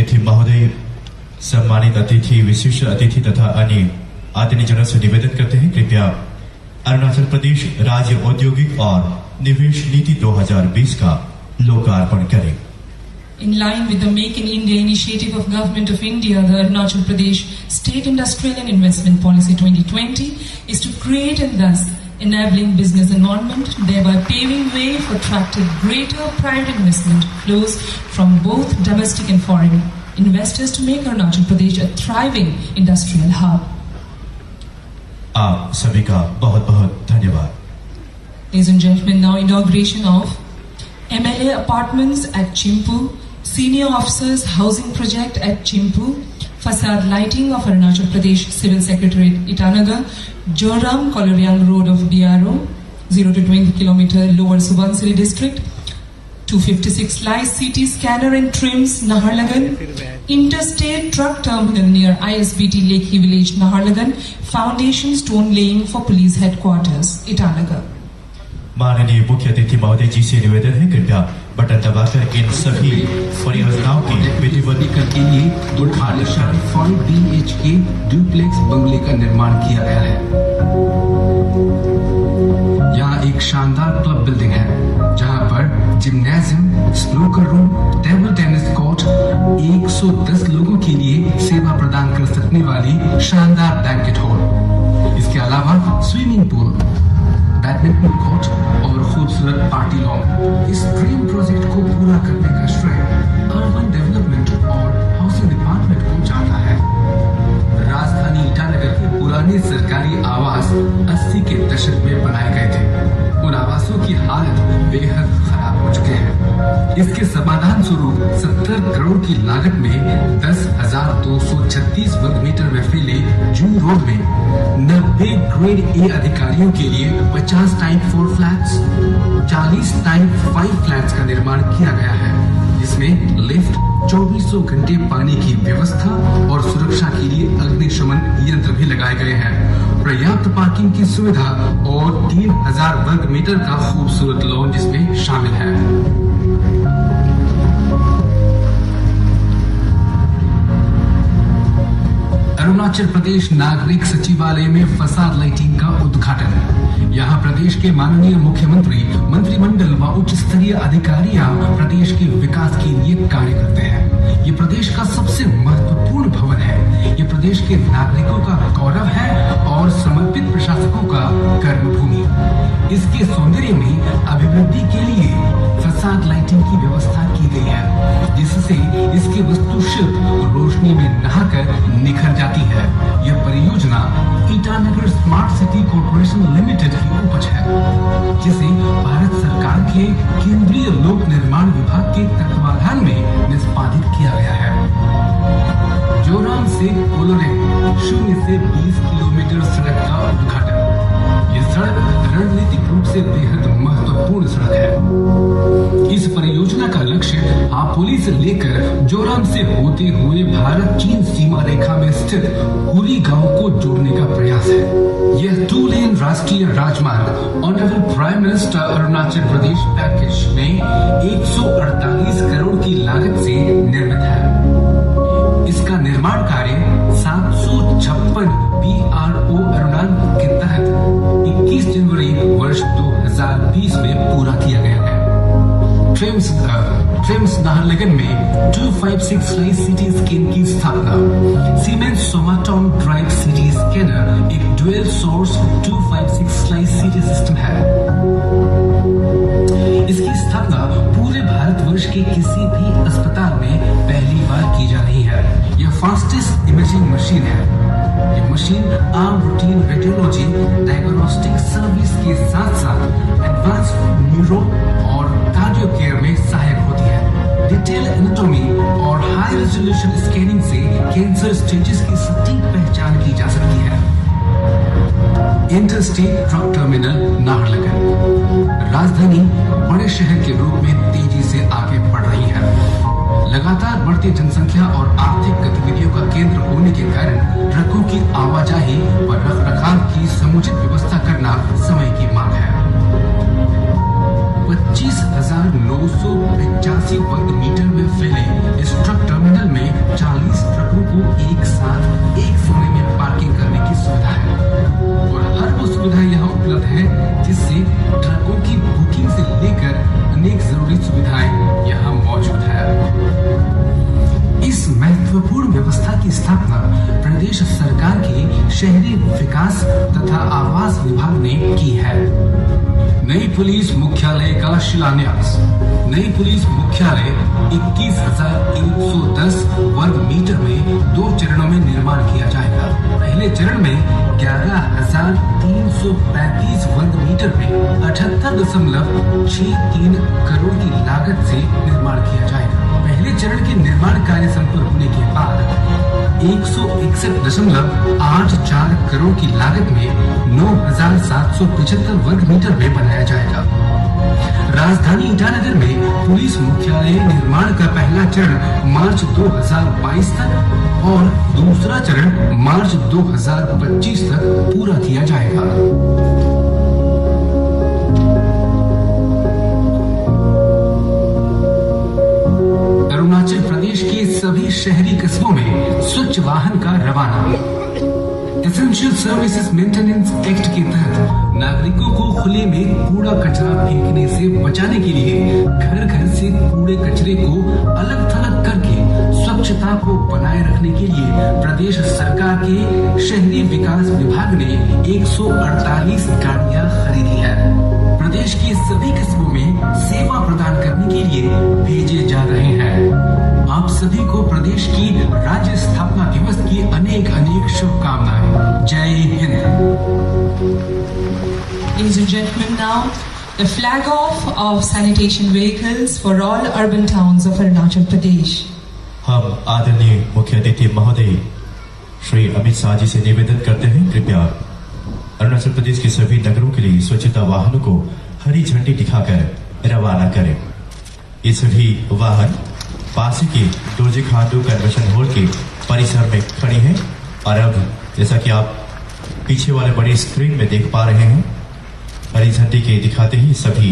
अतिथि महोदय, सम्मानित अतिथि, विशिष्ट अतिथि तथा अन्य आदरणीय जनों से निवेदन करते हैं कृपया अरुणाचल प्रदेश राज्य औद्योगिक और निवेश नीति 2020 का लोकार्पण करें। In line with the Make in India initiative of Government of India, the Arunachal Pradesh State Industrial and Investment Policy 2020 is to create and thus enabling business environment, thereby paving way for attracting greater private investment flows from both domestic and foreign investors to make Arunachal Pradesh a thriving industrial hub. आप सभी का बहुत बहुत धन्यवाद। Ladies and gentlemen, now inauguration of MLA apartments at Chimpu, Senior Officers Housing Project at Chimpu, Facade Lighting of Arunachal Pradesh Civil Secretariat Itanagar, Joram Koloriang Road of BRO, 0 to 20 km Lower Subansiri District, 256 Slice CT Scanner and Trims, Naharlagan, Interstate Truck Terminal near ISBT Lakey Village, Naharlagan, Foundation Stone Laying for Police Headquarters, Itanagar. माननीय मुख्य अतिथि महोदय जी से निवेदन है कृपया button दबाकर इन सभी परियोजनाओं की विधिवत के लिए 2 आलीशान 5 BHK डुप्लेक्स बंगले का निर्माण किया गया है। यहाँ एक शानदार क्लब बिल्डिंग है जहाँ पर gymnasium, snooker room, table tennis court, 110 लोगों के लिए सेवा प्रदान कर सकने वाली शानदार बैंकेट हॉल, इसके अलावा स्विमिंग पूल, बैडमिंटन कोर्ट और खूबसूरत पार्टी लॉन। इस ड्रीम प्रोजेक्ट को पूरा करने का श्रेय अर्बन डेवलपमेंट और हाउसिंग डिपार्टमेंट को जाता है। राजधानी ईटानगर के पुराने सरकारी आवास 80 के दशक में बनाए गए थे। उन आवासों की हालत बेहद खराब हो चुके हैं। इसके समाधान स्वरूप 70 करोड़ की लागत में 10,236 वर्ग मीटर में फैले जू रोड में 90 ग्रेड ए अधिकारियों के लिए 50 टाइप 4 फ्लैट्स, 40 टाइप 5 फ्लैट्स का निर्माण किया गया है, जिसमें लिफ्ट, 2400 घंटे पानी की व्यवस्था और सुरक्षा के लिए अग्निशमन यंत्र भी लगाए गए हैं। पर्याप्त पार्किंग की सुविधा और 3000 वर्ग मीटर का खूबसूरत लॉन जिसमें शामिल है। अरुणाचल प्रदेश नागरिक सचिवालय में फसाद लाइटिंग का उद्घाटन। यहाँ प्रदेश के माननीय मुख्यमंत्री, मंत्रिमंडल व उच्च स्तरीय अधिकारियां प्रदेश के विकास के लिए कार्य करते हैं। ये प्रदेश का सबसे महत्वपूर्ण भवन है। ये प्रदेश के नागरिकों का गौरव है और समर्पित प्रशासकों का कर्मभूमि। इसके सौंदर्य में अभिवृद्धि के लिए फसाद लाइटिंग की व्यवस्था की गई है, जिससे इसकी वास्तुशिल्प रोशनी में नहाकर निखर जाती है। यह परियोजना Itanagar smart city corporation limited की उपज है, जिसे भारत सरकार के केंद्रीय लोक निर्माण विभाग के तत्वाधान में निष्पादित किया गया है। जोराम से कोलोरेंग 0 से 20 किलोमीटर सड़क का उद्घाटन। ये सड़क रणनीतिक रूप से बेहद महत्वपूर्ण सड़क है। इस परियोजना का लक्ष्य आपोली से लेकर जोराम से होते हुए भारत चीन सीमा रेखा में स्थित हुरी गांव को जोड़ने का प्रयास है। यह 2 लेन राष्ट्रीय राजमार्ग honourable prime minister Arunachal Pradesh package में 148 करोड़ की लागत से निर्मित है। इसका निर्माण कार्य 756 BRO अरुणान के तहत 21 जनवरी वर्ष 2020 में पूरा किया गया है। ट्रिम्स नाहरलगन में 256 स्लाइस सिटी स्कैन की स्थापना। सीमेंस सोमाटोन ड्राइव सिटी स्कैनर एक dual source 256 slice city system है। इसकी स्थापना पूरे भारतवर्ष के किसी भी अस्पताल में पहली बार की जा रही है। यह फास्टेस्ट इमेजिंग मशीन है। ये machine arm routine radiology diagnostic service के साथ साथ एडवांस न्यूरो और कार्डियो केयर में सहायक होती है। डिटेल एनाटॉमी और हाई रेजोल्यूशन स्कैनिंग से कैंसर स्टेजेस की सटीक पहचान की जा सकती है। इंटरस्टेट ट्रक टर्मिनल नाहरलगन राजधानी बड़े शहर के रूप में तेजी से आगे बढ़ रही है। लगातार बढ़ती जनसंख्या और आर्थिक गतिविधियों का केंद्र होने के कारण ट्रकों की आवाजाही व रखरखाव की समुचित व्यवस्था करना समय की मांग है। 25,985 वर्ग मीटर में फैले इस ट्रक टर्मिनल में हिस्से, ट्रकों की बुकिंग से लेकर अनेक जरूरी सुविधाएं यहाँ मौजूद है। इस महत्वपूर्ण व्यवस्था की स्थापना प्रदेश सरकार के शहरी विकास तथा आवास विभाग ने की है। नई पुलिस मुख्यालय का शिलान्यास। नई पुलिस मुख्यालय 21,110 वर्ग मीटर में 2 चरणों में निर्माण किया जाएगा। पहले चरण में 11,335 वर्ग मीटर में 78.63 करोड़ की लागत से निर्माण किया जाएगा। पहले चरण के निर्माण कार्य संपूर्ण होने के बाद 161.84 करोड़ की लागत में 9,775 वर्ग मीटर में बनाया जाएगा। राजधानी ईटानगर में पुलिस मुख्यालय निर्माण का पहला चरण मार्च 2022 तक और दूसरा चरण मार्च 2025 तक पूरा किया जाएगा। अरुणाचल प्रदेश के सभी शहरी कस्बों में स्वच्छ वाहन का रवाना। एसेंशियल सर्विसेज मेंटेनेंस एक्ट के तहत नागरिकों को खुले में कूड़ा कचरा फेंकने से बचाने के लिए घर घर से कूड़े कचरे को अलग थलग करके स्वच्छता को बनाए रखने के लिए प्रदेश सरकार के शहरी विकास विभाग ने 148 गाड़ियां खरीदी है। प्रदेश के सभी कस्बों में सेवा प्रदान करने के लिए भेजे जा रहे हैं। आप सभी को प्रदेश की राज्य स्थापना दिवस की अनेक अनेक शुभकामनाएं। जय Hind. Ladies and gentlemen, now the flag off of sanitation vehicles for all urban towns of Arunachal Pradesh. हम आदरणीय मुख्य अतिथि महोदय श्री अमित शाह जी से निवेदन करते हैं, कृपया अरुणाचल प्रदेश के सभी नगरों के लिए स्वच्छता वाहनों को हरी झंडी दिखाकर रवाना करें। ये सभी वाहन पास ही के दोरजी खांडू कन्वेंशन हॉल के परिसर में खड़ी हैं और अब जैसा कि आप पीछे वाले बड़ी स्क्रीन में देख पा रहे हैं, हरी झंडी के दिखाते ही सभी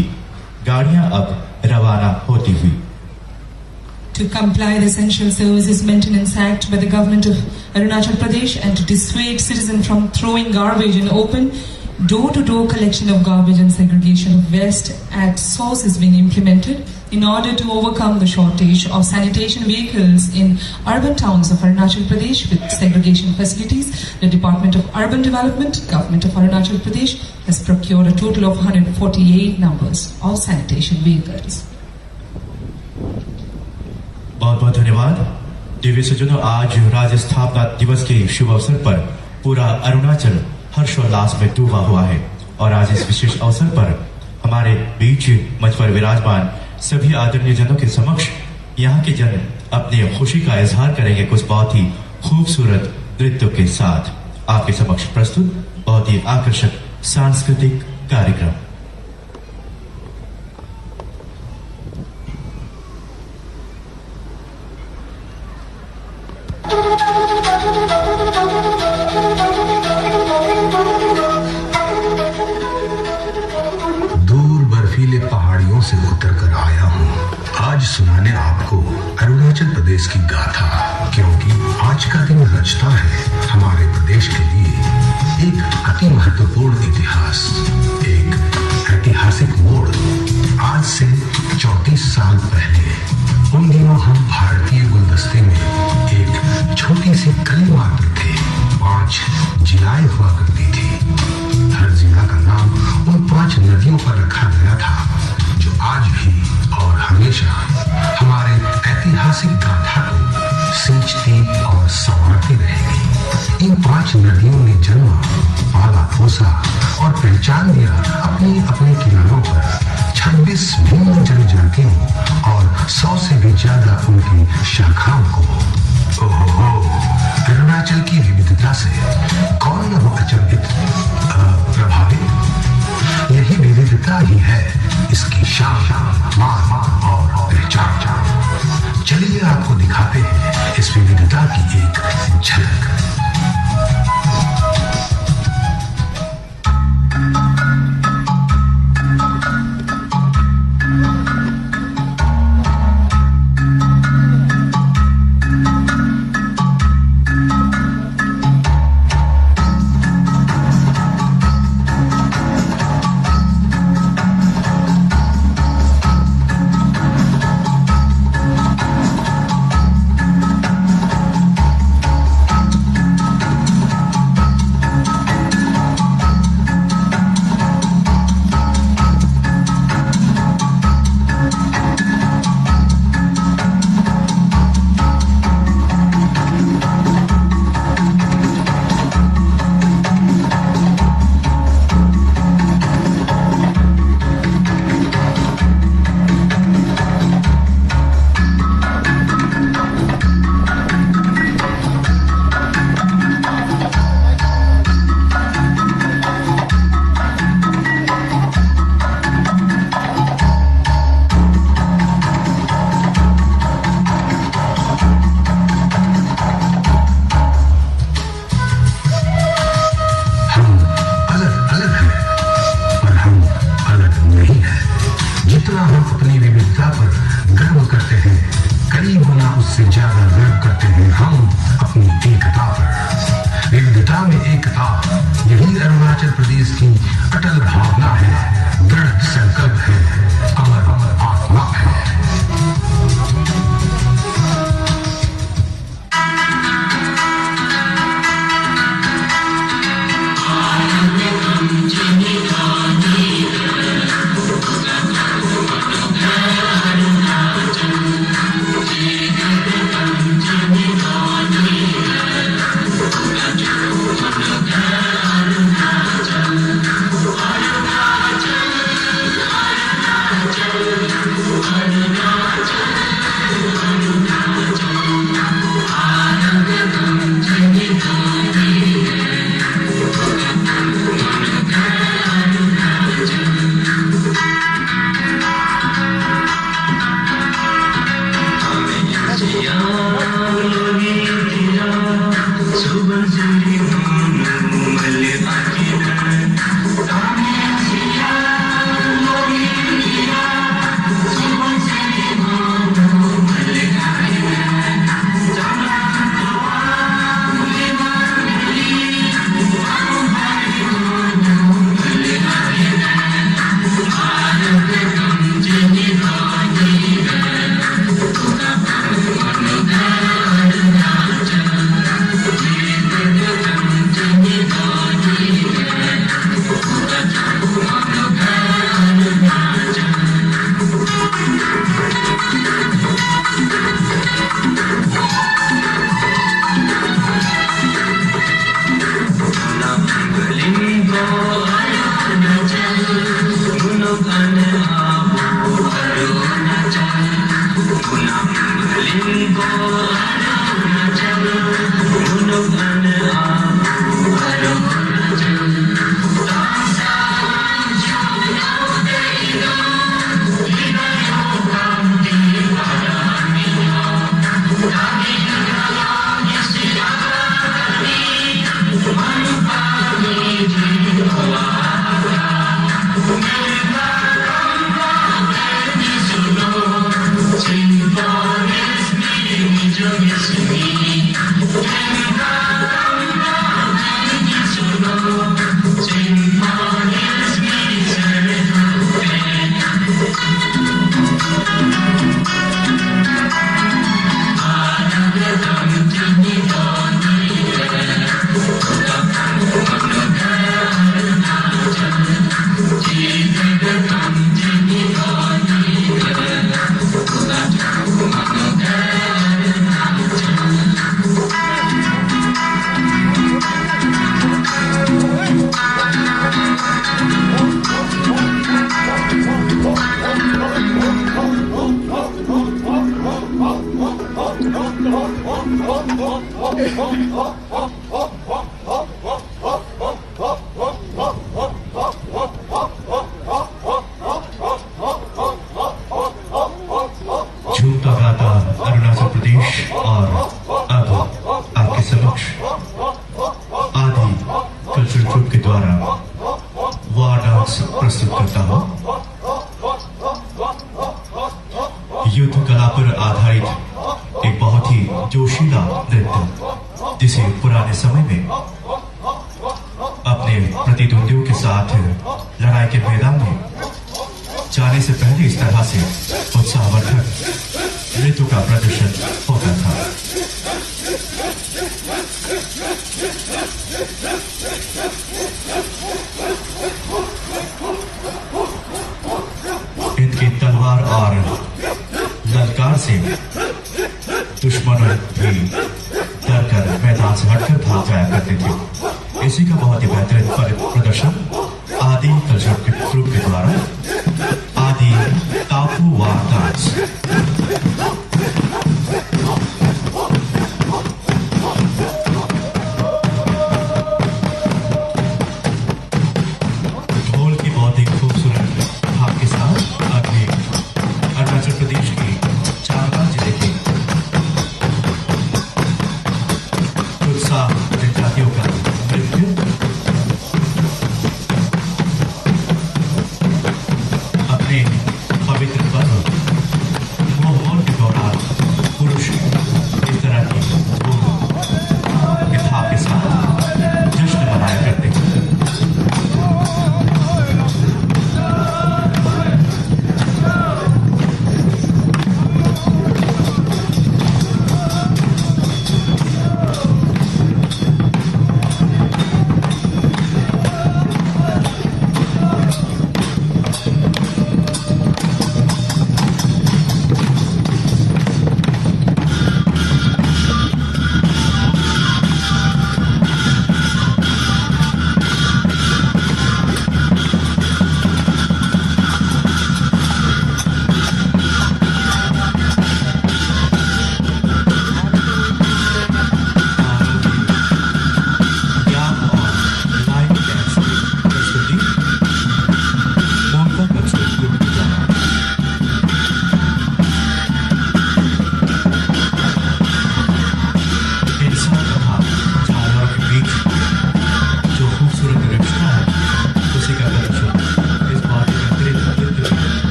गाड़ियां अब रवाना होती हुई। To comply the Essential Services Maintenance Act by the government of Arunachal Pradesh and to dissuade citizens from throwing garbage in open, door-to-door collection of garbage and segregation of waste at source is being implemented in order to overcome the shortage of sanitation vehicles in urban towns of Arunachal Pradesh with segregation facilities. The Department of Urban Development, Government of Arunachal Pradesh has procured a total of 148 numbers of sanitation vehicles. बहुत बहुत धन्यवाद। दिव्य सज्जनों, आज राज्य स्थापना दिवस के शुभ अवसर पर पूरा अरुणाचल हर्षोल्लास में डूबा हुआ है और आज इस विशेष अवसर पर हमारे बीच मंच पर विराजमान सभी आदरणीय जनों के समक्ष यहाँ के जन अपनी खुशी का इजहार करेंगे कुछ बहुत ही खूबसूरत नृत्यों के साथ। आपके समक्ष प्रस्तुत बहुत ही आकर्षक सांस्कृतिक कार्यक्रम। दूर बर्फीले पहाड़ियों से उतर कर आया हूँ आज सुनाने आपको अरुणाचल प्रदेश की गाथा, क्योंकि आज का दिन रचता है हमारे प्रदेश के लिए एक अति महत्वपूर्ण इतिहास, एक ऐतिहासिक मोड़। आज से 34 साल पहले उन दिनों हम भारतीय गुलदस्ते में एक छोटी सी कली मात्र थे। 5 जिलाएं हुआ करती थी। हर जिला का नाम उन 5 नदियों पर रखा गया था जो आज भी और हमेशा हमारे ऐतिहासिक गाथा को सींचती और संवारती रहेगी। इन 5 नदियों ने जन्म पाला पोसा और पहचान दिया अपने अपने किनारों पर 26 भिन्न जनजातियों और 100 से भी ज्यादा उनकी शाखाओं को। ओहो, अरुणाचल की विविधता से कौन न हो अचंभित प्रभावित। यही विविधता ही है इसकी शान, मान और पहचान। चलिए आपको दिखाते हैं इस विविधता की एक झलक। ज्यादा गर्व करते हैं हम अपनी एकता पर। विविधता में एकता, यही अरुणाचल प्रदेश की अटल भावना है, दृढ़ संकल्प है, अमर अमर आत्मा है। झूमता गाता अरुणाचल प्रदेश और अब आपके समक्ष आदि कल्चरल ग्रुप के द्वारा वार डांस प्रस्तुत करता हूँ। युद्ध कला पर आधारित एक बहुत ही जोशीला नृत्य, जिसे पुराने समय में अपने प्रतिद्वंदियों के साथ लड़ाई के मैदान में जाने से पहले इस तरह से उत्साहवर्धक नृत्यों का प्रदर्शन होता था। इनकी तलवार और ललकार से दुश्मन भी डर कर मैदान से हटकर भाग जाया करते थे। इसी का बहुत ही बेहतरीन प्रदर्शन आदि कल्चरल ग्रुप के द्वारा आदि टापू वार डांस। ढोल की बहुत ही खूबसूरत भाव के साथ अगले अरुणाचल प्रदेश के चांगलांग जिले के उत्साह जनजातियों का नृत्य अपने पवित्र पर्व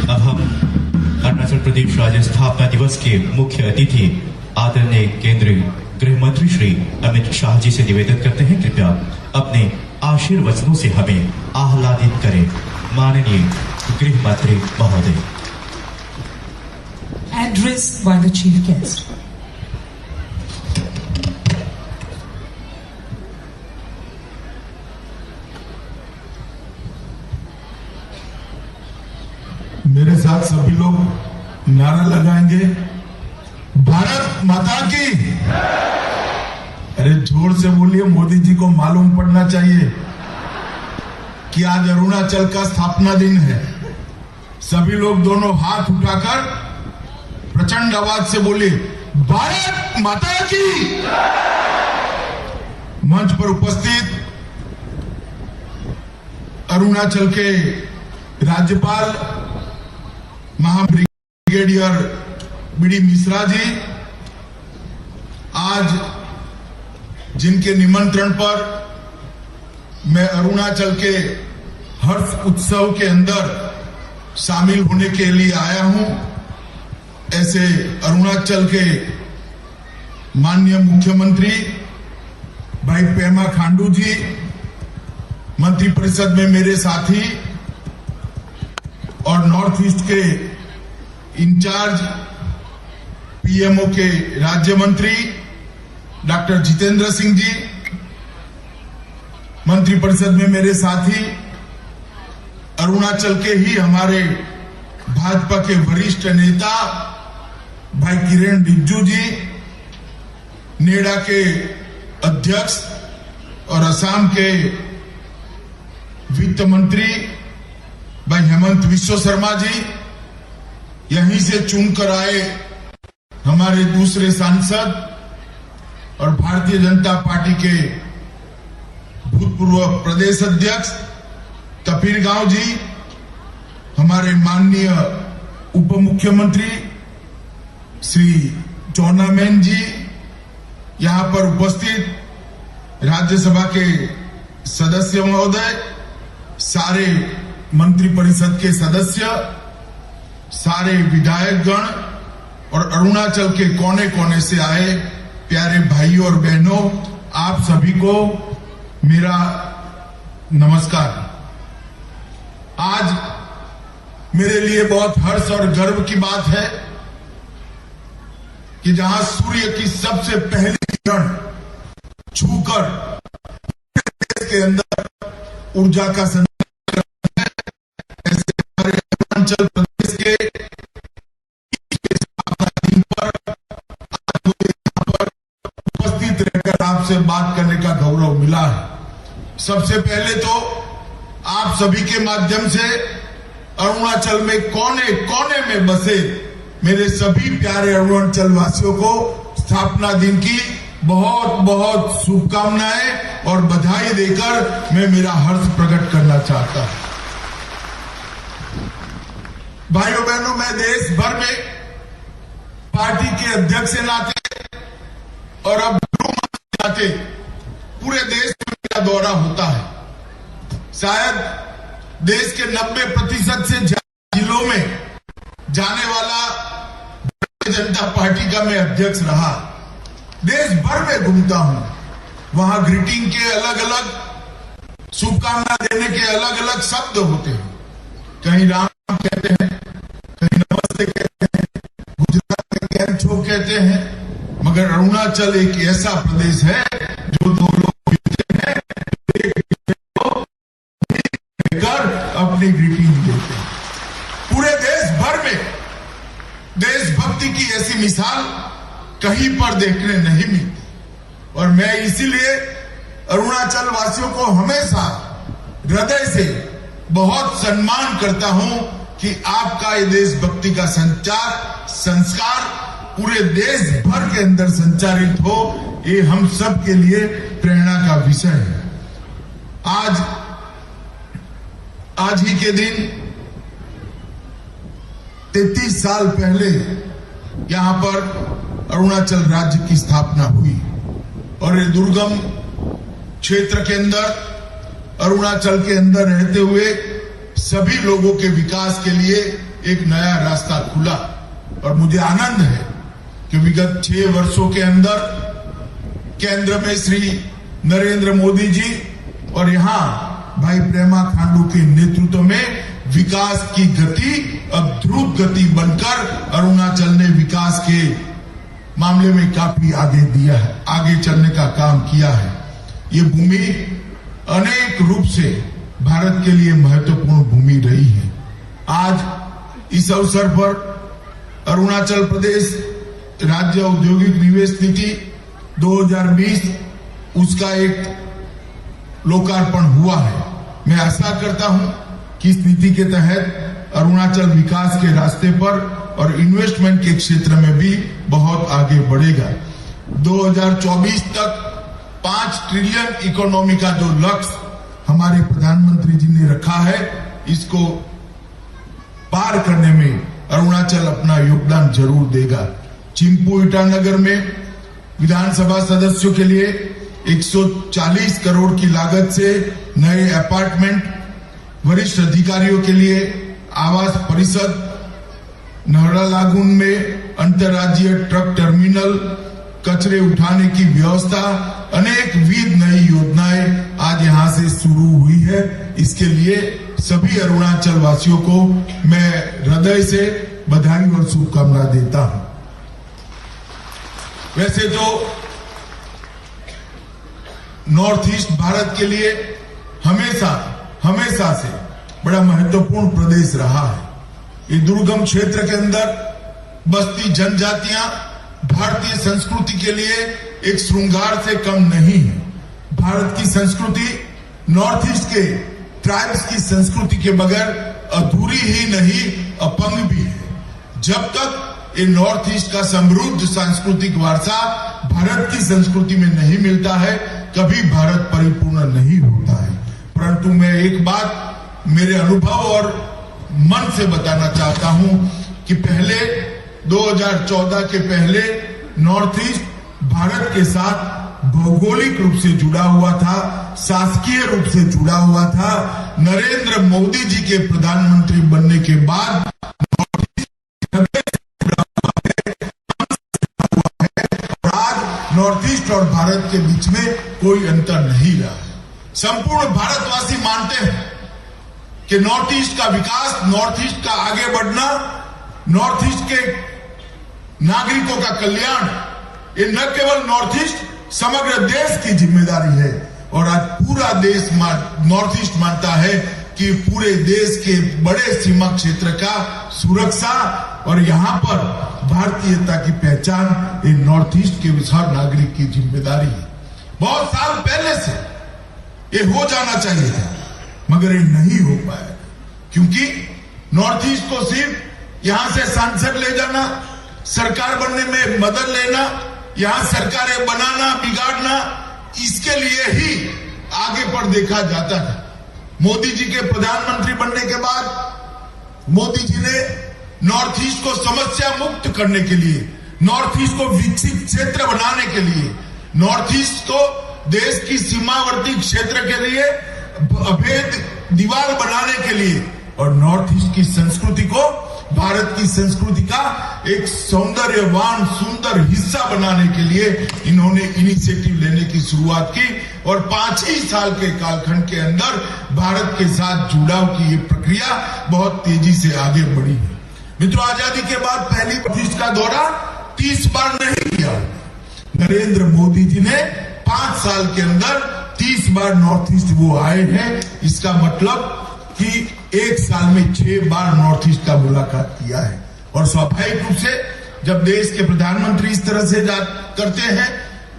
अब हम अरुणाचल प्रदेश राज्य स्थापना दिवस के मुख्य अतिथि आदरणीय केंद्रीय गृह मंत्री श्री अमित शाह जी से निवेदन करते हैं, कृपया अपने आशीर्वचनों से हमें आह्लादित करें। माननीय गृह मंत्री महोदय। Address by the Chief Guest. मेरे साथ सभी लोग नारा लगाएंगे, भारत माता की। अरे जोर से बोलिए, मोदी जी को मालूम पड़ना चाहिए कि आज अरुणाचल का स्थापना दिन है। सभी लोग दोनों हाथ उठाकर प्रचंड आवाज से बोलिए, भारत माता की। मंच पर उपस्थित अरुणाचल के राज्यपाल महाब्रिगेडियर बीडी मिश्रा जी, आज जिनके निमंत्रण पर मैं अरुणाचल के हर्ष उत्सव के अंदर शामिल होने के लिए आया हूं, ऐसे अरुणाचल के माननीय मुख्यमंत्री भाई पेमा खांडू जी, मंत्रिपरिषद में मेरे साथी और नॉर्थ ईस्ट के इंचार्ज पीएमओ के राज्य मंत्री डॉक्टर जितेंद्र सिंह जी, मंत्रिपरिषद में मेरे साथी अरुणाचल के ही हमारे भाजपा के वरिष्ठ नेता भाई किरण रिजिजू जी, नेडा के अध्यक्ष और असम के वित्त मंत्री भाई हेमंत विश्व शर्मा जी, यहीं से चुनकर आए हमारे दूसरे सांसद और भारतीय जनता पार्टी के भूतपूर्व प्रदेश अध्यक्ष तपीर गांव जी, हमारे माननीय उप मुख्यमंत्री श्री चौनामेन जी, यहां पर उपस्थित राज्यसभा के सदस्य महोदय, सारे मंत्रिपरिषद के सदस्य, सारे विधायकगण और अरुणाचल के कोने कोने से आए प्यारे भाइयों और बहनों, आप सभी को मेरा नमस्कार। आज मेरे लिए बहुत हर्ष और गर्व की बात है कि जहां सूर्य की सबसे पहली किरण छूकर देश के अंदर ऊर्जा का संचार है, ऐसे हमारे अरुणाचल प्रदेश के स्थापना दिन पर आज मुझे यहाँ पर उपस्थित रहकर आपसे बात करने का गौरव मिला है। सबसे पहले तो आप सभी के माध्यम से अरुणाचल में कोने कोने में बसे मेरे सभी प्यारे अरुणाचल वासियों को स्थापना दिन की बहुत बहुत शुभकामनाएं और बधाई देकर मैं मेरा हर्ष प्रकट करना चाहता हूं। भाइयों बहनों, मैं देश भर में पार्टी के अध्यक्ष के नाते और अब गृहमंत्री के नाते पूरे देश में मेरा दौरा होता है। शायद देश के 90% से ज्यादा जिलों में जाने वाला भारतीय जनता पार्टी का मैं अध्यक्ष रहा। देश भर में घूमता हूं, वहां ग्रीटिंग के अलग अलग, शुभकामना देने के अलग अलग शब्द होते हैं। कहीं राम कहते हैं, कहीं नमस्ते कहते हैं, गुजरात में कैंचो कहते हैं, मगर अरुणाचल एक ऐसा प्रदेश है जो दो लोग मिलते हैं, अपनी ग्रीटिंग देते हैं। पूरे देश भर में देशभक्ति की ऐसी मिसाल कहीं पर देखने नहीं मिलती और मैं इसीलिए अरुणाचल वासियों को हमेशा हृदय से बहुत सम्मान करता हूं कि आपका ये देशभक्ति का संस्कार पूरे देश भर के अंदर संचारित हो, ये हम सब के लिए प्रेरणा का विषय है। आज ही के दिन 33 साल पहले यहां पर अरुणाचल राज्य की स्थापना हुई और ये दुर्गम क्षेत्र के अंदर, अरुणाचल के अंदर रहते हुए सभी लोगों के विकास के लिए एक नया रास्ता खुला। और मुझे आनंद है कि विगत 6 वर्षों के अंदर केंद्र में श्री नरेंद्र मोदी जी और यहाँ भाई प्रेमा खांडू के नेतृत्व में विकास की गति अब द्रुत गति बनकर अरुणाचल ने विकास के मामले में काफी आगे दिया है, आगे चलने का काम किया है। ये भूमि अनेक रूप से भारत के लिए महत्वपूर्ण भूमि रही है। आज इस अवसर पर अरुणाचल प्रदेश राज्य औद्योगिक निवेश नीति 2020 उसका एक लोकार्पण हुआ है। मैं आशा करता हूं कि इस नीति के तहत अरुणाचल विकास के रास्ते पर और इन्वेस्टमेंट के क्षेत्र में भी बहुत आगे बढ़ेगा। 2024 तक 5 ट्रिलियन इकोनॉमी का जो लक्ष्य हमारे प्रधानमंत्री जी ने रखा है, इसको पार करने में अरुणाचल अपना योगदान जरूर देगा। चिंपू ईटानगर में विधानसभा सदस्यों के लिए 140 करोड़ की लागत से नए अपार्टमेंट, वरिष्ठ अधिकारियों के लिए आवास परिषद, नहरा लागून में अंतर्राज्यीय ट्रक टर्मिनल, कचरे उठाने की व्यवस्था, अनेक विविध नई योजनाएं आज यहां से शुरू हुई है। इसके लिए सभी अरुणाचल वासियों को मैं हृदय से बधाई और शुभकामना देता हूं। वैसे तो नॉर्थ ईस्ट भारत के लिए हमेशा से बड़ा महत्वपूर्ण प्रदेश रहा है। ये दुर्गम क्षेत्र के अंदर बसती जनजातियां भारतीय संस्कृति के लिए एक श्रृंगार से कम नहीं है। भारत की संस्कृति नॉर्थ ईस्ट के ट्राइब्स की संस्कृति के बगैर अधूरी ही नहीं, अपंग भी है। जब तक ये नॉर्थ ईस्ट का समृद्ध सांस्कृतिक वारसा भारत की संस्कृति में नहीं मिलता है, कभी भारत परिपूर्ण नहीं होता है। परंतु मैं एक बात मेरे अनुभव और मन से बताना चाहता हूं कि पहले 2014 के पहले नॉर्थ ईस्ट भारत के साथ भौगोलिक रूप से जुड़ा हुआ था, शासकीय रूप से जुड़ा हुआ था। नरेंद्र मोदी जी के प्रधानमंत्री बनने के बाद नॉर्थ ईस्ट जुड़ा हुआ है और आज नॉर्थ ईस्ट और भारत के बीच में कोई अंतर नहीं रहा है। संपूर्ण भारतवासी मानते हैं कि नॉर्थ ईस्ट का विकास, नॉर्थ ईस्ट का आगे बढ़ना, नॉर्थ ईस्ट के नागरिकों का कल्याण, ये न केवल नॉर्थ ईस्ट समग्र देश की जिम्मेदारी है। और आज पूरा देश नॉर्थ ईस्ट मानता है कि पूरे देश के बड़े सीमा क्षेत्र का सुरक्षा और यहाँ पर भारतीयता की पहचान ये नॉर्थ ईस्ट के हर नागरिक की जिम्मेदारी है। बहुत साल पहले से ये हो जाना चाहिए था, मगर ये नहीं हो पाया क्योंकि नॉर्थ ईस्ट को सिर्फ यहां से सांसद ले जाना, सरकार बनने में मदद लेना, यहां सरकारें बनाना, बिगाड़ना, इसके लिए ही आगे पर देखा जाता था। मोदी जी के प्रधानमंत्री बनने के बाद मोदी जी ने नॉर्थ ईस्ट को समस्या मुक्त करने के लिए, नॉर्थ ईस्ट को विकसित क्षेत्र बनाने के लिए, नॉर्थ ईस्ट को देश की सीमावर्ती क्षेत्र के लिए अभेद दीवार बनाने के लिए और नॉर्थ ईस्ट की संस्कृति को भारत की संस्कृति का एक सौंदर्यवान सुंदर हिस्सा बनाने के लिए इन्होंने इनिशिएटिव लेने की शुरुआत की और 5 ही साल के कालखंड के अंदर भारत के साथ जुड़ाव की ये प्रक्रिया बहुत तेजी से आगे बढ़ी है। मित्रों, आजादी के बाद पहली नॉर्थ ईस्ट का दौरा 30 बार नहीं किया। नरेंद्र मोदी जी ने 5 साल के अंदर 30 बार नॉर्थ ईस्ट वो आए हैं। इसका मतलब कि 1 साल में 6 बार नॉर्थ ईस्ट का मुलाकात किया है। और स्वाभाविक रूप से जब देश के प्रधानमंत्री इस तरह से करते हैं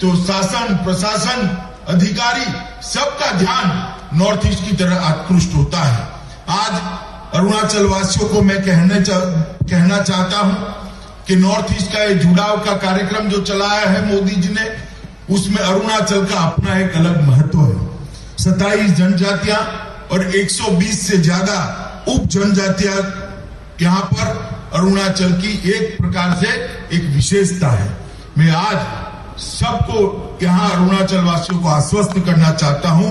तो शासन, प्रशासन, अधिकारी सबका ध्यान नॉर्थ ईस्ट की तरह आकृष्ट होता है। आज अरुणाचल वासियों को मैं कहना चाहता हूं कि नॉर्थ ईस्ट का ये जुड़ाव का कार्यक्रम जो चलाया है मोदी जी ने, उसमें अरुणाचल का अपना एक अलग महत्व है। 27 जनजातियां और 120 से ज्यादा उप जनजातियां यहाँ पर अरुणाचल की एक प्रकार से एक विशेषता है। मैं आज सबको यहाँ अरुणाचल वासियों को आश्वस्त करना चाहता हूं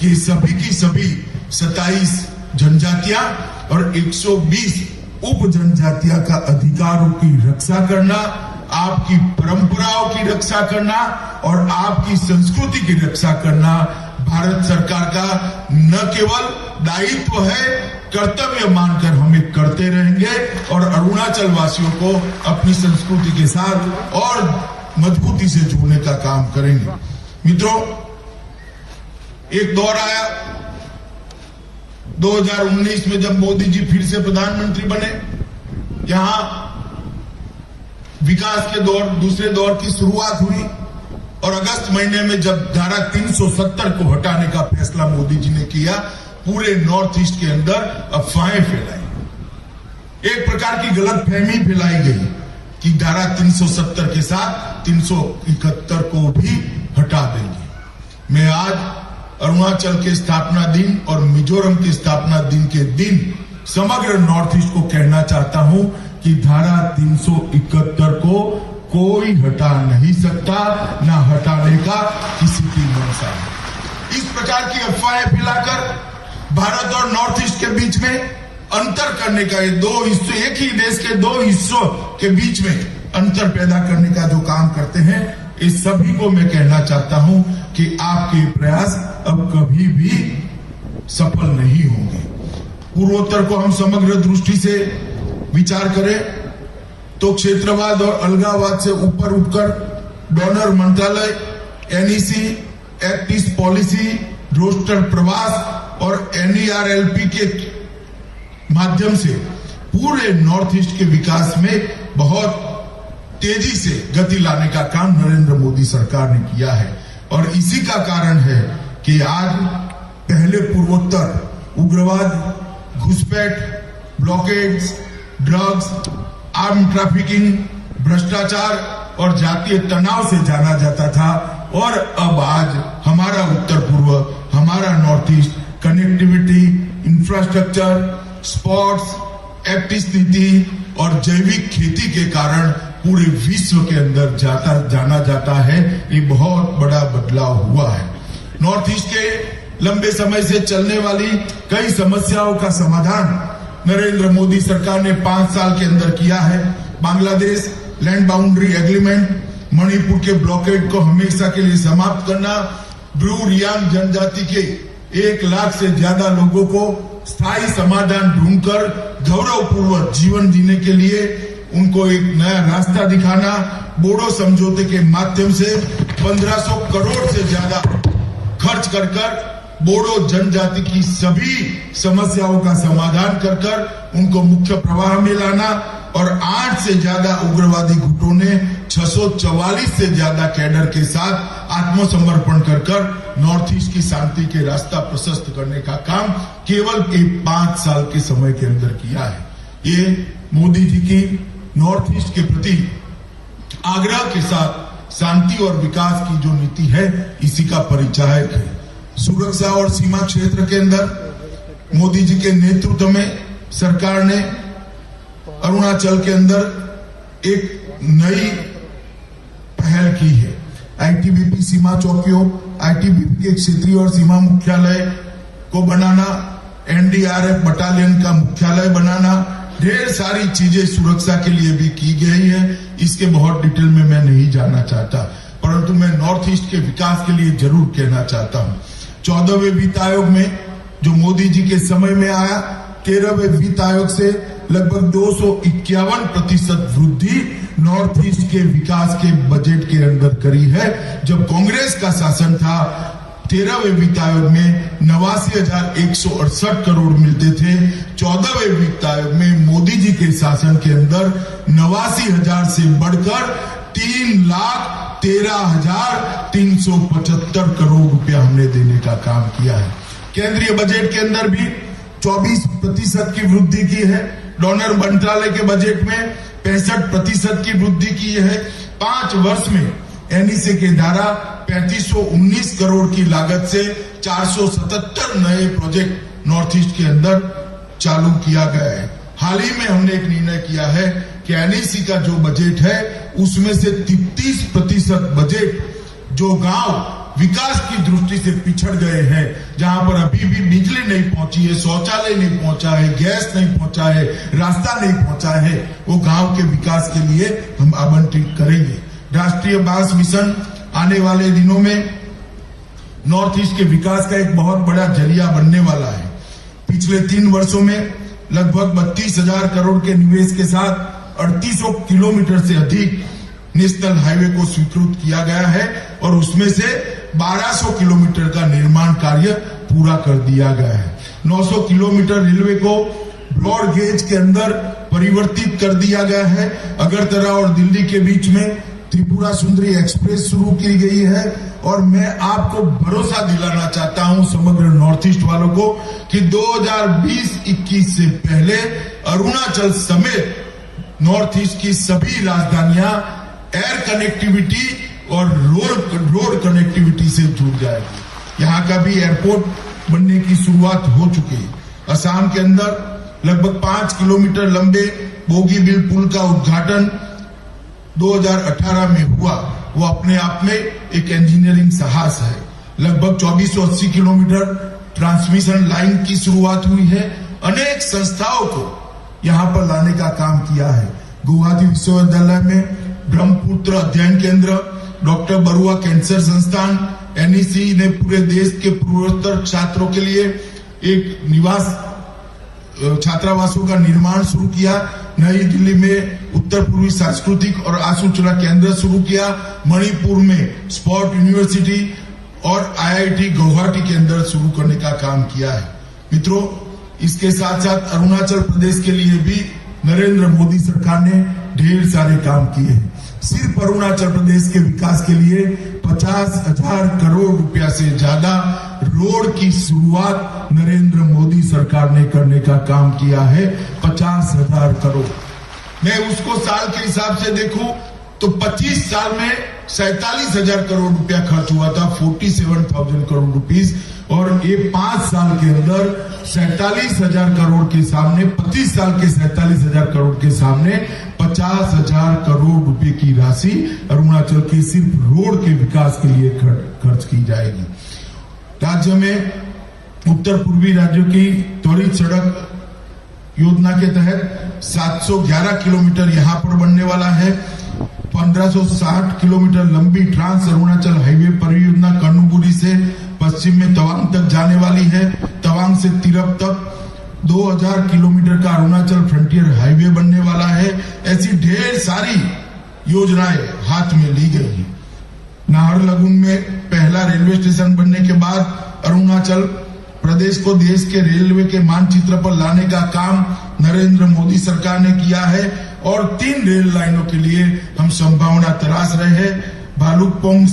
कि सभी की सभी 27 जनजातियां और 120 उप जनजातियों का अधिकारों की रक्षा करना, आपकी परंपराओं की रक्षा करना और आपकी संस्कृति की रक्षा करना भारत सरकार का न केवल दायित्व है, कर्तव्य मानकर हम एक करते रहेंगे और अरुणाचल वासियों को अपनी संस्कृति के साथ और मजबूती से जोड़ने का काम करेंगे। मित्रों, एक दौर आया 2019 में जब मोदी जी फिर से प्रधानमंत्री बने, यहां विकास के दौर, दूसरे दौर की शुरुआत हुई और अगस्त महीने में जब धारा 370 को हटाने का फैसला मोदी जी ने किया, पूरे नॉर्थ ईस्ट के अंदर अफवाहें फैलाई, एक प्रकार की गलतफहमी फैलाई गई कि धारा 370 के साथ 371 को भी हटा देंगे। मैं आज अरुणाचल के स्थापना दिन और मिजोरम के स्थापना दिन के दिन समग्र नॉर्थ ईस्ट को कहना चाहता हूं कि धारा 371 को कोई हटा नहीं सकता, ना हटाने का किसी की मंशा है। इस प्रकार की अफवाहें फैलाकर भारत और नॉर्थ ईस्ट के बीच में अंतर करने का, ये दो हिस्सों, एक ही देश के दो हिस्सों के बीच में अंतर पैदा करने का जो काम करते हैं, इस सभी को मैं कहना चाहता हूं कि आपके प्रयास अब कभी भी सफल नहीं होंगे। पूर्वोत्तर को हम समग्र दृष्टि से विचार करें तो क्षेत्रवाद और अलगाववाद से ऊपर उठकर डोनर मंत्रालय, NEC, act east policy, roster प्रवास और एनईआरएलपी के माध्यम से पूरे नॉर्थ ईस्ट के विकास में बहुत तेजी से गति लाने का काम नरेंद्र मोदी सरकार ने किया है और इसी का कारण है कि आज पहले पूर्वोत्तर उग्रवाद, घुसपैठ, ब्लॉकेड्स, ड्रग्स, आर्म ट्रैफिकिंग, भ्रष्टाचार और जातीय तनाव से जाना जाता था और अब आज हमारा उत्तर पूर्व, हमारा north east connectivity, infrastructure, sports, act east नीति और जैविक खेती के कारण पूरे विश्व के अंदर जाना जाता है। ये बहुत बड़ा बदलाव हुआ है। नॉर्थ ईस्ट के लंबे समय से चलने वाली कई समस्याओं का समाधान नरेंद्र मोदी सरकार ने 5 साल के अंदर किया है। Bangladesh land boundary agreement, Manipur के ब्लॉकेड को हमेशा के लिए समाप्त करना, ब्रू रियांग जनजाति के 1 लाख से ज्यादा लोगों को स्थायी समाधान ढूंढकर गौरवपूर्वक जीवन जीने के लिए उनको एक नया रास्ता दिखाना, बोडो समझौते के माध्यम से 1500 करोड़ से ज्यादा खर्च कर बोडो जनजाति की सभी समस्याओं का समाधान कर उनको मुख्य प्रवाह में लाना और 8 से ज्यादा उग्रवादी गुटों ने 644 से ज्यादा कैडर के साथ आत्मसमर्पण कर नॉर्थ ईस्ट की शांति के रास्ता प्रशस्त करने का काम केवल 5 साल के समय के अंदर किया है। ये मोदी जी की नॉर्थ ईस्ट के प्रति आग्रह के साथ शांति और विकास की जो नीति है, इसी का परिचायक है। सुरक्षा और सीमा क्षेत्र के अंदर मोदी जी के नेतृत्व में सरकार ने अरुणाचल के अंदर एक नई पहल की है। आईटीबीपी सीमा चौकियों, आईटीबीपी के क्षेत्रीय और सीमा मुख्यालय को बनाना, एनडीआरएफ बटालियन का मुख्यालय बनाना, ढेर सारी चीजें सुरक्षा के लिए भी की गई है। इसके बहुत डिटेल में मैं नहीं जाना चाहता, परंतु मैं नॉर्थ ईस्ट के विकास के लिए जरूर कहना चाहता हूं। 14वें वित्त आयोग में जो मोदी जी के समय में आया, 13वें वित्त आयोग से लगभग 251% वृद्धि नॉर्थ ईस्ट के विकास के बजट के अंदर करी है। जब कांग्रेस का शासन था, 13वें वित्त आयोग में 89,168 करोड़ मिलते थे। 14वें वित्त आयोग में मोदी जी के शासन के अंदर 89,000 से बढ़कर 3,13,375 करोड़ रुपया हमने देने का काम किया है। केंद्रीय बजट के अंदर भी 24% की वृद्धि की है। डोनर मंत्रालय के बजट में 65% की वृद्धि की है। 5 वर्ष में एनईसी के द्वारा 3519 करोड़ की लागत से 477 नए प्रोजेक्ट नॉर्थ ईस्ट के अंदर चालू किया गया है। हाल ही में हमने एक निर्णय किया है कि एनईसी का जो बजट है उसमें से 33% बजट जो गांव विकास की दृष्टि से पिछड़ गए हैं, जहां पर अभी भी बिजली नहीं पहुंची है, शौचालय नहीं पहुंचा है, गैस नहीं पहुंचा है, रास्ता नहीं पहुंचा है, वो गांव के विकास के लिए हम आवंटित करेंगे। राष्ट्रीय बांस मिशन आने वाले दिनों में नॉर्थ ईस्ट के विकास का एक बहुत बड़ा जरिया बनने वाला है। पिछले 3 वर्षों में लगभग 32,000 करोड़ के निवेश के साथ 3800 किलोमीटर से अधिक नेशनल हाईवे को स्वीकृत किया गया है और उसमें से 1200 किलोमीटर का निर्माण कार्य पूरा कर दिया गया है। 900 किलोमीटर रेलवे को ब्रॉड गेज के अंदर परिवर्तित कर दिया गया है। अगरतला और दिल्ली के बीच में त्रिपुरा सुंदरी एक्सप्रेस शुरू की गई है और मैं आपको भरोसा दिलाना चाहता हूं समग्र नॉर्थ ईस्ट वालों को कि 2020-21 से पहले अरुणाचल समेत नॉर्थ ईस्ट की सभी राजधानियां एयर कनेक्टिविटी और रोड कनेक्टिविटी से जुड़ जाएगी। यहाँ का भी एयरपोर्ट बनने की शुरुआत हो चुकी है। असम के अंदर लगभग 5 किलोमीटर लंबे बोगीबिल पुल का उद्घाटन 2018 में हुआ। वो अपने आप में एक इंजीनियरिंग साहस है। लगभग 2480 किलोमीटर ट्रांसमिशन लाइन की शुरुआत हुई है। अनेक संस्थाओं को यहाँ पर लाने का काम किया है। गुवाहाटी विश्वविद्यालय में ब्रह्मपुत्र अध्ययन केंद्र, डॉक्टर बरुआ कैंसर संस्थान, एनईसी ने पूरे देश के पूर्वोत्तर छात्रों के लिए एक निवास छात्रावासों का निर्माण शुरू किया। नई दिल्ली में उत्तर पूर्वी सांस्कृतिक और आसूचना केंद्र शुरू किया। मणिपुर में स्पोर्ट यूनिवर्सिटी और आईआईटी गुवाहाटी के अंदर शुरू करने का काम किया है। मित्रों, इसके साथ साथ अरुणाचल प्रदेश के लिए भी नरेंद्र मोदी सरकार ने ढेर सारे काम किए हैं। सिर्फ अरुणाचल प्रदेश के विकास के लिए 50,000 करोड़ रुपया से ज्यादा रोड की शुरुआत नरेंद्र मोदी सरकार ने करने का काम किया है। 50,000 करोड़। मैं उसको साल के हिसाब से देखूं तो 25 साल में 47,000 करोड़ रुपया खर्च हुआ था, 47,000 करोड़ रुपीस। और ये 5 साल के अंदर 47,000 करोड़ के सामने, 25 साल के 47,000 करोड़ के सामने 50,000 करोड़ रुपए की राशि अरुणाचल के सिर्फ रोड के विकास के लिए खर्च की जाएगी। राज्य में उत्तर पूर्वी राज्यों की त्वरित सड़क योजना के तहत 711 किलोमीटर यहाँ पर बनने वाला है। 1560 किलोमीटर लंबी ट्रांस अरुणाचल हाईवे परियोजना कर्णुबुरी से पश्चिम में तवांग तक जाने वाली है। तवांग से तिरप तक 2000 किलोमीटर का अरुणाचल फ्रंटियर हाईवे बनने वाला है। ऐसी ढेर सारी योजनाएं हाथ में ली गई है। नाहरलगुन में पहला रेलवे स्टेशन बनने के बाद अरुणाचल प्रदेश को देश के रेलवे के मानचित्र पर लाने का काम नरेंद्र मोदी सरकार ने किया है और 3 रेल लाइनों के लिए हम संभावना तलाश रहे हैं। भालुकपोंग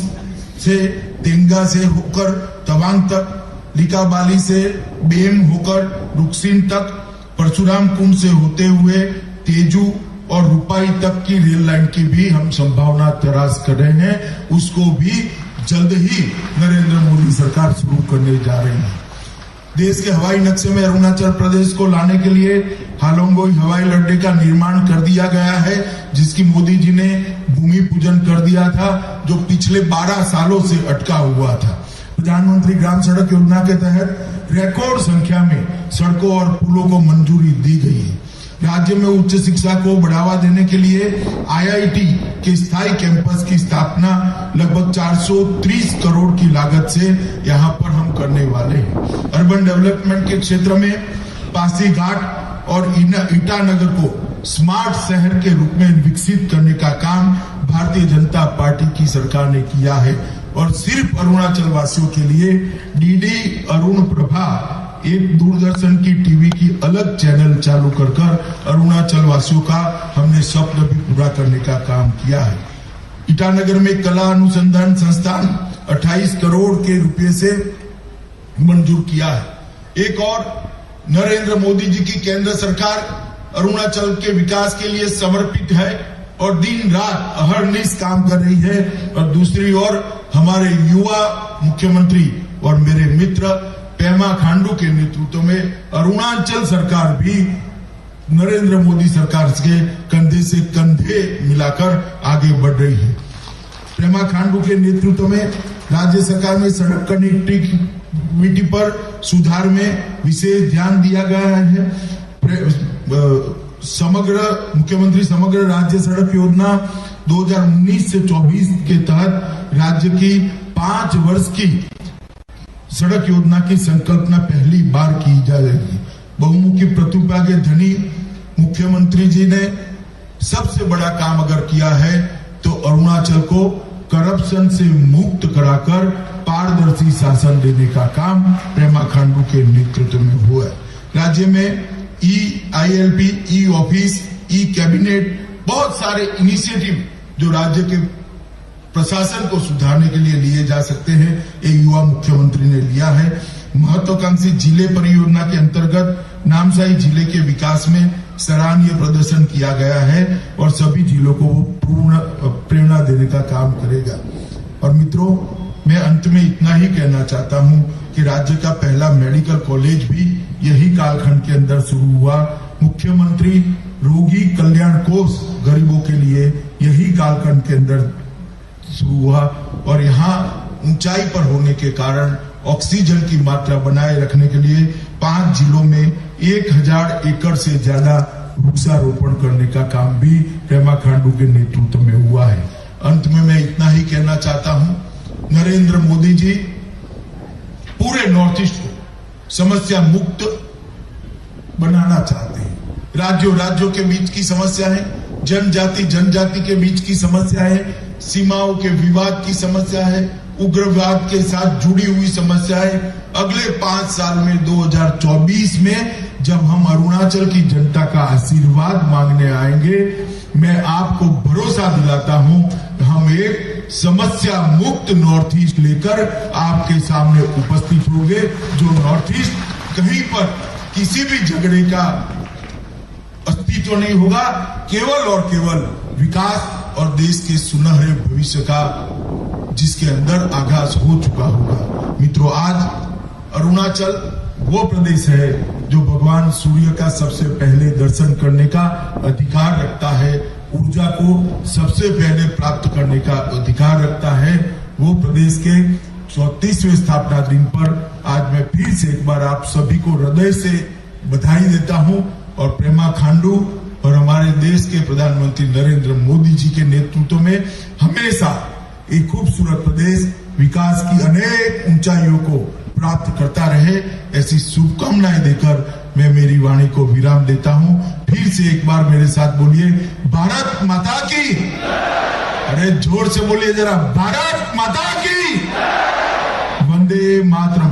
से तेंगा से होकर तवांग तक, लिकाबाली से बेम होकर रुक्सिन तक, परशुराम कुंड से होते हुए तेजू और रुपाई तक की रेल लाइन की भी हम संभावना तलाश कर रहे हैं। उसको भी जल्द ही नरेंद्र मोदी सरकार शुरू करने जा रही है। देश के हवाई नक्शे में अरुणाचल प्रदेश को लाने के लिए हालोंगोई हवाई अड्डे का निर्माण कर दिया गया है, जिसकी मोदी जी ने भूमि पूजन कर दिया था, जो पिछले 12 सालों से अटका हुआ था। प्रधानमंत्री ग्राम सड़क योजना के तहत रिकॉर्ड संख्या में सड़कों और पुलों को मंजूरी दी गई है। राज्य में उच्च शिक्षा को बढ़ावा देने के लिए आईआईटी के स्थायी कैंपस की स्थापना लगभग 430 करोड़ की लागत से यहाँ पर हम करने वाले हैं। अर्बन डेवलपमेंट के क्षेत्र में पासीघाट और ईटानगर को स्मार्ट शहर के रूप में विकसित करने का काम भारतीय जनता पार्टी की सरकार ने किया है और सिर्फ अरुणाचल वासियों के लिए डीडी अरुण प्रभा, एक दूरदर्शन की टीवी की अलग चैनल चालू कर अरुणाचल वासियों का हमने स्वप्न भी पूरा करने का काम किया है। ईटानगर में कला अनुसंधान संस्थान 28 करोड़ के रुपए से मंजूर किया है। एक और नरेंद्र मोदी जी की केंद्र सरकार अरुणाचल के विकास के लिए समर्पित है और दिन रात अहरनिश काम कर रही है। और दूसरी ओर हमारे युवा मुख्यमंत्री और मेरे मित्र पेमा खांडू के नेतृत्व में अरुणाचल सरकार भी नरेंद्र मोदी सरकार के कंधे से कंधे मिलाकर आगे बढ़ रही है। पेमा खांडू के नेतृत्व में राज्य सरकार में सड़क कनेक्टिविटी पर सुधार में विशेष ध्यान दिया गया है। मुख्यमंत्री समग्र राज्य सड़क योजना 2019 से 24 के तहत राज्य की 5 वर्ष की सड़क योजना की संकल्पना पहली बार की जाएगी। बहुमुखी प्रतिभा के धनी मुख्यमंत्री जी ने सबसे बड़ा काम अगर किया है तो अरुणाचल को करप्शन से मुक्त कराकर पारदर्शी शासन देने का काम पेमा खांडू के नेतृत्व में हुआ है। राज्य में ILP, ऑफिस, कैबिनेट, बहुत सारे इनिशिएटिव जो राज्य के प्रशासन को सुधारने के लिए लिए जा सकते हैं, ये युवा मुख्यमंत्री ने लिया है। महत्वाकांक्षी जिले परियोजना के अंतर्गत नामसाई जिले के विकास में सराहनीय प्रदर्शन किया गया है और सभी जिलों को वो पूर्ण प्रेरणा देने का काम करेगा। और मित्रों, मैं अंत में इतना ही कहना चाहता हूं कि राज्य का पहला मेडिकल कॉलेज भी यही कालखंड के अंदर शुरू हुआ। मुख्यमंत्री रोगी कल्याण कोष गरीबों के लिए यही कालखंड के अंदर शुरू हुआ और यहाँ ऊंचाई पर होने के कारण ऑक्सीजन की मात्रा बनाए रखने के लिए 5 जिलों में 1000 एकड़ से ज्यादा वृक्षारोपण करने का काम भी पेमा खांडू के नेतृत्व में हुआ है। अंत में मैं इतना ही कहना चाहता हूं, नरेंद्र मोदी जी पूरे नॉर्थ ईस्ट को समस्या मुक्त बनाना चाहते हैं। राज्यों के बीच की समस्या है, जनजाति के बीच की समस्या है, सीमाओं के विवाद की समस्या है, उग्रवाद के साथ जुड़ी हुई समस्या है। अगले 5 साल में 2024 में जब हम अरुणाचल की जनता का आशीर्वाद मांगने आएंगे, मैं आपको भरोसा दिलाता हूं हम एक समस्या मुक्त नॉर्थ ईस्ट लेकर आपके सामने उपस्थित होंगे, जो नॉर्थ ईस्ट कहीं पर किसी भी झगड़े का अस्तित्व नहीं होगा, केवल और केवल विकास और देश के सुनहरे भविष्य का जिसके अंदर आगाज हो चुका होगा। मित्रों, आज अरुणाचल वो प्रदेश है जो भगवान सूर्य का सबसे पहले दर्शन करने का अधिकार रखता है, ऊर्जा को सबसे पहले प्राप्त करने का अधिकार रखता है। वो प्रदेश के 34वें स्थापना दिन पर आज मैं फिर से एक बार आप सभी को हृदय से बधाई देता हूं और पेमा खांडू और हमारे देश के प्रधानमंत्री नरेंद्र मोदी जी के नेतृत्व में हमेशा एक खूबसूरत प्रदेश विकास की अनेक ऊंचाइयों को प्राप्त करता रहे, ऐसी शुभकामनाएं देकर मैं मेरी वाणी को विराम देता हूं। फिर से एक बार मेरे साथ बोलिए, भारत माता की। अरे जोर से बोलिए जरा, भारत माता की। वंदे मातरम।